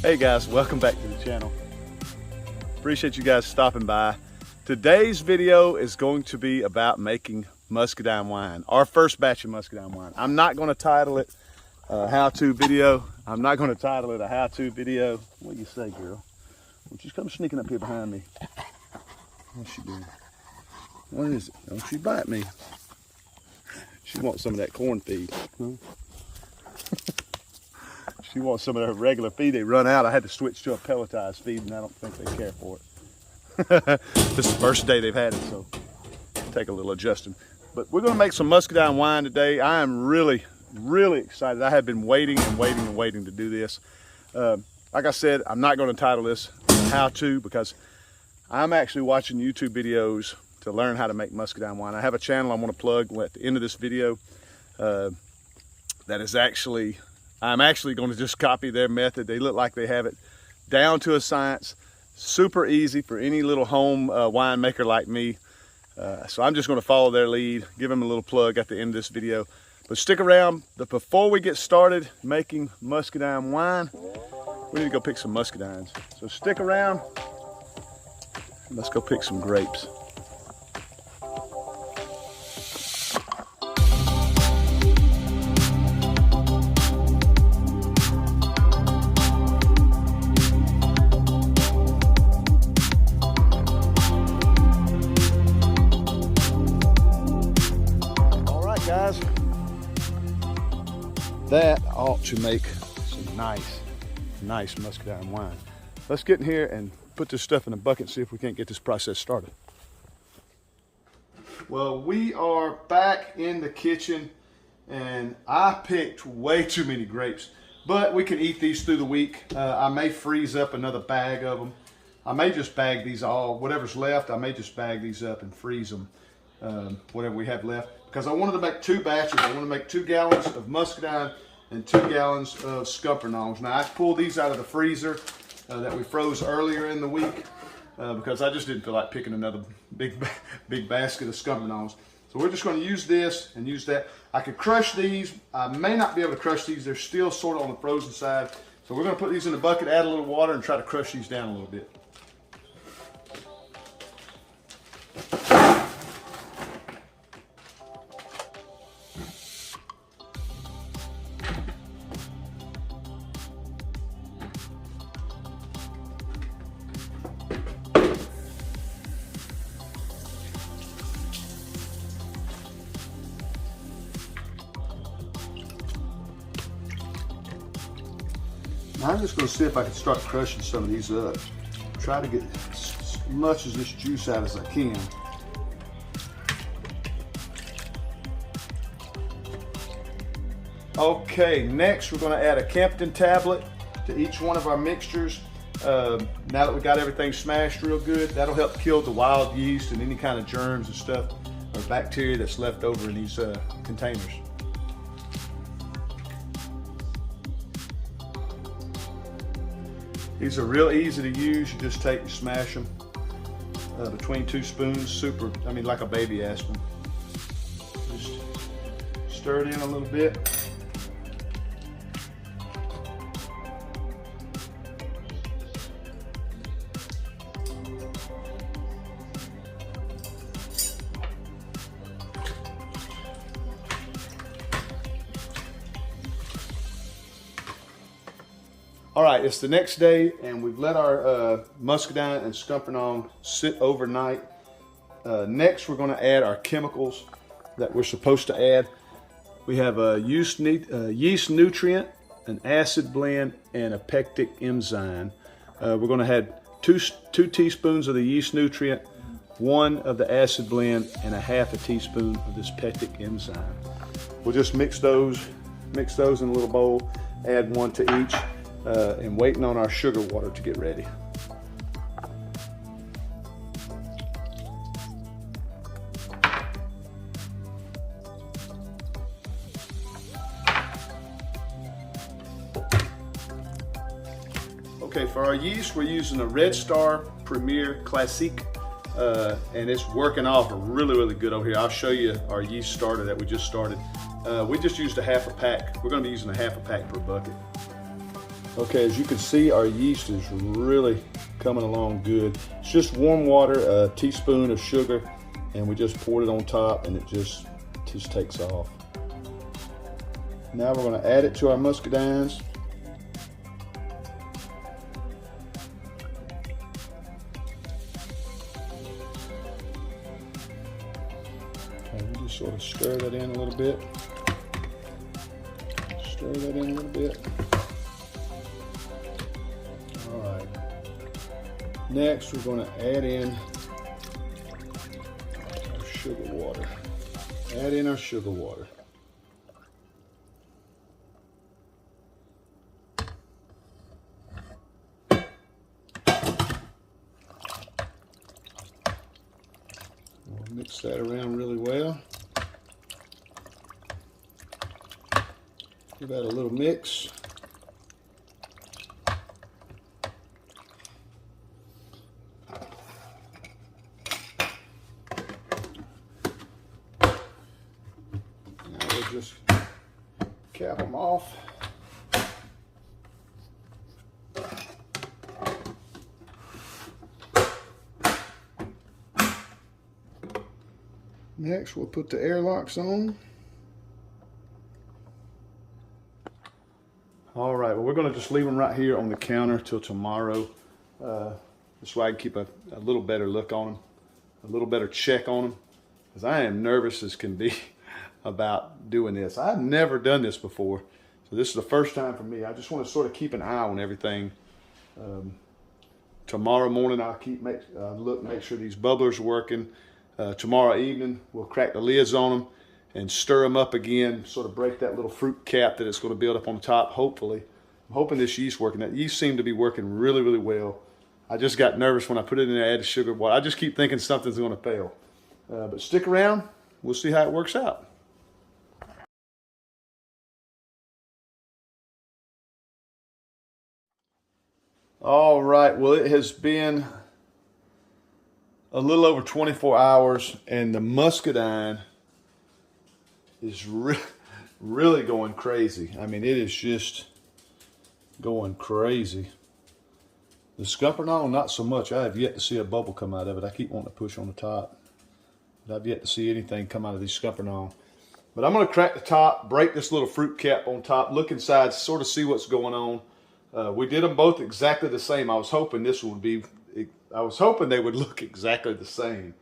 Hey guys, welcome back to the channel. Appreciate you guys stopping by. Today's video is going to be about making Muscadine wine, our first batch of Muscadine wine. I'm not going to title it a how-to video. I'm not going to title it a how-to video. What do you say, girl? Won't you come sneaking up here behind me? What's she doing? What is it? Don't you bite me. She wants some of that corn feed. Huh? She wants some of their regular feed. They run out. I had to switch to a pelletized feed, and I don't think they care for it. This is the first day they've had it, so take a little adjusting. But we're going to make some Muscadine wine today. I am really excited. I have been waiting to do this. Like I said, I'm not going to title this how-to because I'm actually watching YouTube videos to learn how to make Muscadine wine. I have a channel I want to plug at the end of this video that is actually... I'm actually going to just copy their method. They look like they have it down to a science. Super easy for any little home winemaker like me. So I'm just going to follow their lead, give them a little plug at the end of this video. But stick around. Before we get started making Muscadine wine, we need to go pick some Muscadines. So stick around. Let's go pick some grapes. Guys, that ought to make some nice Muscadine wine. Let's get in here and put this stuff in a bucket and see if we can't get this process started. Well, we are back in the kitchen and I picked way too many grapes, but we can eat these through the week. I may freeze up another bag of them. I may just bag these all, whatever's left, I may just bag these up and freeze them, whatever we have left. Because I wanted to make two batches. I want to make 2 gallons of Muscadine and 2 gallons of Scumpernongs. Now I pulled these out of the freezer that we froze earlier in the week because I just didn't feel like picking another big basket of Scumpernongs. So we're just going to use this and use that. I could crush these. I may not be able to crush these. They're still sort of on the frozen side. So we're going to put these in a bucket, add a little water, and try to crush these down a little bit. I'm just going to see if I can start crushing some of these up. Try to get as much of this juice out as I can. Okay, next we're going to add a Campton tablet to each one of our mixtures. Now that we got everything smashed real good, that'll help kill the wild yeast and any kind of germs and stuff or bacteria that's left over in these containers. These are real easy to use. You just take and smash them between 2 spoons, like a baby aspirin. Just stir it in a little bit. All right, it's the next day and we've let our Muscadine and Scumpernong sit overnight. Next, we're gonna add our chemicals that we're supposed to add. We have a yeast nutrient, an acid blend, and a pectic enzyme. We're gonna add two teaspoons of the yeast nutrient, 1 of the acid blend, and a 1/2 teaspoon of this pectic enzyme. We'll just mix those in a little bowl, add 1 to each. And waiting on our sugar water to get ready. Okay, for our yeast, we're using a Red Star Premier Classique, and it's working off really good over here. I'll show you our yeast starter that we just started. We just used a 1/2 pack. We're going to be using a 1/2 pack per bucket. Okay, as you can see, our yeast is really coming along good. It's just warm water, a teaspoon of sugar, and we just poured it on top, and it just takes off. Now we're going to add it to our muscadines. Okay, we just sort of stir that in a little bit. Stir that in a little bit. All right. Next, we're going to add in our sugar water. Add in our sugar water. We'll mix that around really well. Give that a little mix. Now we'll just cap them off. Next, we'll put the airlocks on. All right, well, we're going to just leave them right here on the counter till tomorrow. This way I can keep a little better look on them, a little better check on them, because I am nervous as can be about doing this. I've never done this before, so this is the first time for me. I just want to sort of keep an eye on everything. Tomorrow morning I'll make sure these bubblers are working. Tomorrow evening we'll crack the lids on them and stir them up again, sort of break that little fruit cap that it's going to build up on top, hopefully. I'm hoping this yeast working. That yeast seemed to be working really, really well. I just got nervous when I put it in there, added sugar, water. I just keep thinking something's going to fail. But stick around. We'll see how it works out. All right, well, it has been a little over 24 hours, and the muscadine is really going crazy. I mean, it is just going crazy. The scuppernong, not so much. I have yet to see a bubble come out of it. I keep wanting to push on the top, but I've yet to see anything come out of these scuppernong. But I'm going to crack the top, break this little fruit cap on top, look inside, sort of see what's going on. We did them both exactly the same. I was hoping this would be, I was hoping they would look exactly the same.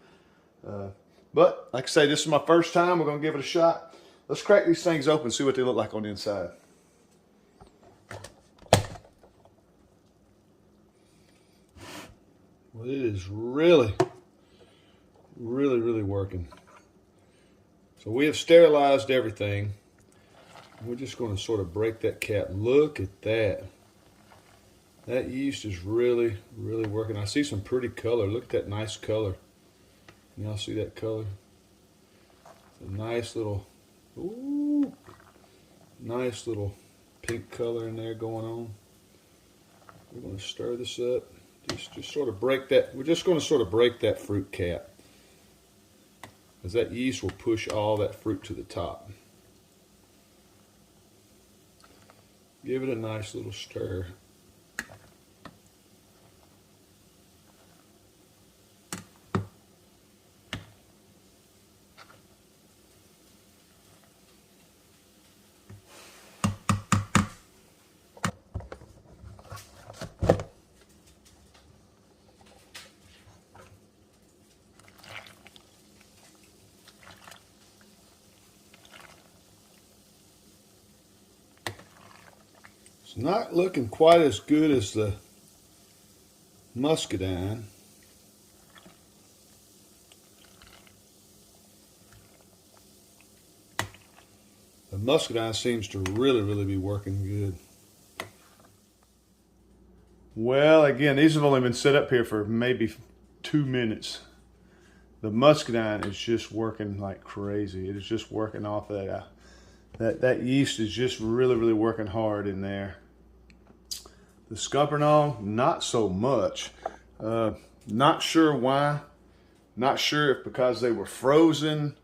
But like I say, this is my first time. We're going to give it a shot. Let's crack these things open and see what they look like on the inside. Well, it is really working. So we have sterilized everything. We're just going to sort of break that cap. Look at that. That yeast is really working. I see some pretty color. Look at that nice color. Y'all see that color? It's a nice little, ooh, nice little pink color in there going on. We're going to stir this up. Just sort of break that. We're just going to sort of break that fruit cap, because that yeast will push all that fruit to the top. Give it a nice little stir. It's not looking quite as good as the Muscadine. The Muscadine seems to really be working good. Well, again, these have only been set up here for maybe 2 minutes. The Muscadine is just working like crazy. It is just working off that. That yeast is just really working hard in there. The scuppernong, not so much. Not sure why. Not sure if because they were frozen.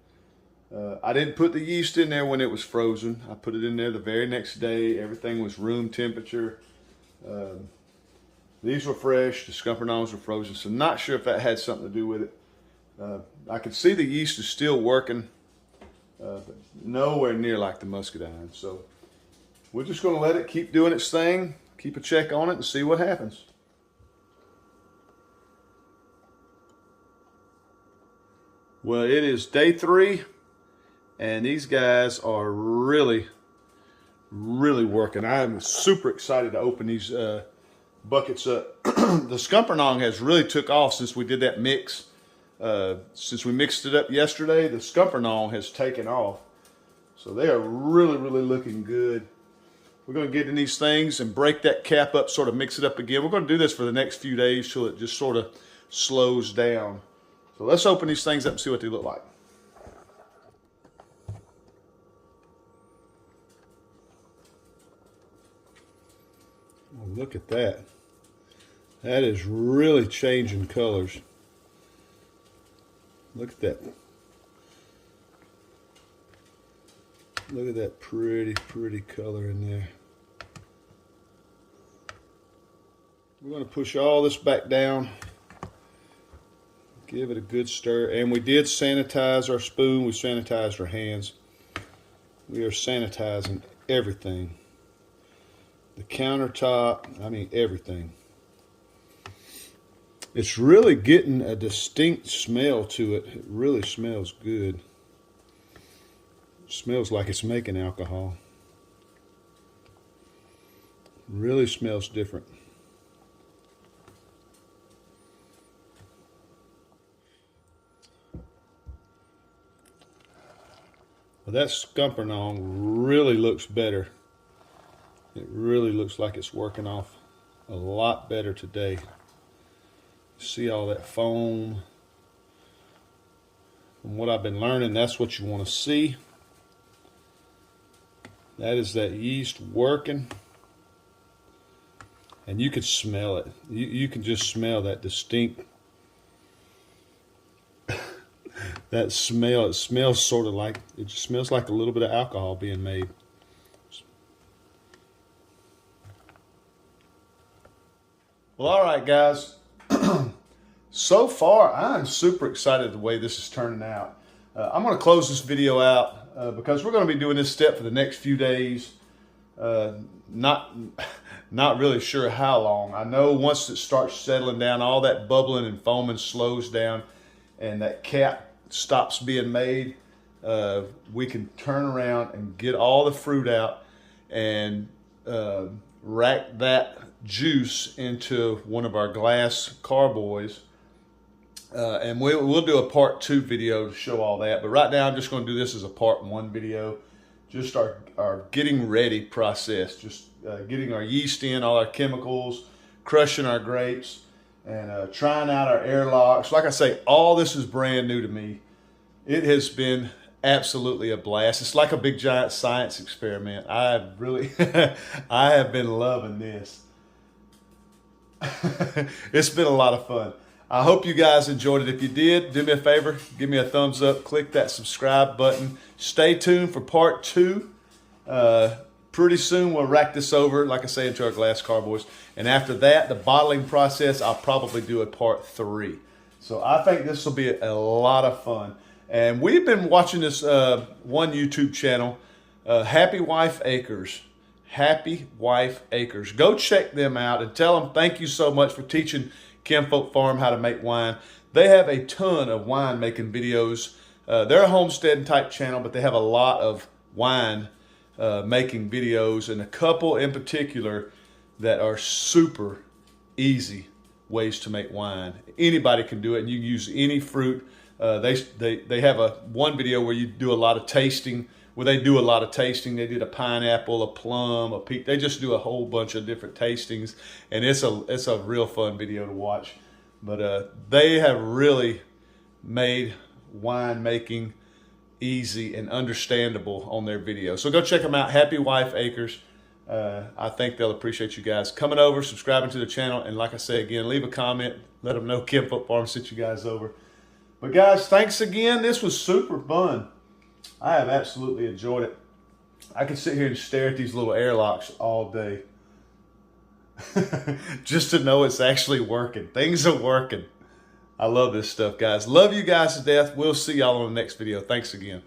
I didn't put the yeast in there when it was frozen. I put it in there the very next day. Everything was room temperature. These were fresh, the Scuppernongs were frozen, so not sure if that had something to do with it. I could see the yeast is still working, but nowhere near like the Muscadine. So we're just going to let it keep doing its thing, keep a check on it, and see what happens. Well, it is day 3, and these guys are really working. I am super excited to open these buckets up. The Scuppernong has really took off since we did that mix. Since we mixed it up yesterday, the Scuppernong has taken off. So they are really looking good. We're going to get in these things and break that cap up, sort of mix it up again. We're going to do this for the next few days till it just sort of slows down. So let's open these things up and see what they look like. Oh, look at that. That is really changing colors. Look at that. Look at that pretty color in there. We're going to push all this back down. Give it a good stir. And we did sanitize our spoon. We sanitized our hands. We are sanitizing everything. The countertop, I mean everything. It's really getting a distinct smell to it. It really smells good. It smells like it's making alcohol. Really smells different. Well, that Scuppernong really looks better. It really looks like it's working off a lot better today. See all that foam. From what I've been learning, that's what you want to see. That is that yeast working. And you can smell it. You can just smell that distinct that smell. It smells sort of like, it just smells like a little bit of alcohol being made. Well, all right, guys. So far, I'm super excited the way this is turning out. I'm going to close this video out because we're going to be doing this step for the next few days. Not really sure how long. I know once it starts settling down, all that bubbling and foaming slows down, and that cap stops being made, we can turn around and get all the fruit out and rack that juice into one of our glass carboys. And we'll do a part 2 video to show all that. But right now I'm just going to do this as a part 1 video. Just our getting ready process. Just getting our yeast in, all our chemicals, crushing our grapes, and trying out our airlocks. Like I say, all this is brand new to me. It has been absolutely a blast. It's like a big giant science experiment. I have been loving this. It's been a lot of fun. I hope you guys enjoyed it. If you did, do me a favor, give me a thumbs up, click that subscribe button. Stay tuned for part 2. Pretty soon we'll rack this over, like I say, into our glass carboys. And after that, the bottling process, I'll probably do a part 3. So I think this will be a lot of fun. And we've been watching this one YouTube channel, Happy Wife Acres. Happy Wife Acres. Go check them out and tell them thank you so much for teaching Kinfolk Farm how to make wine. They have a ton of wine making videos. They're a homesteading type channel, but they have a lot of wine making videos, and a couple in particular that are super easy ways to make wine. Anybody can do it, and you can use any fruit. They have one video where you do a lot of tasting. They did a pineapple, a plum, a peach. They just do a whole bunch of different tastings, and it's a real fun video to watch. But they have really made wine making easy and understandable on their videos. So go check them out, Happy Wife Acres. I think they'll appreciate you guys coming over, subscribing to the channel, and like I say again, leave a comment. Let them know Kinfolk Farm sent you guys over. But guys, thanks again. This was super fun. I have absolutely enjoyed it. I could sit here and stare at these little airlocks all day. just to know it's actually working. Things are working. I love this stuff, guys. Love you guys to death. We'll see y'all on the next video. Thanks again.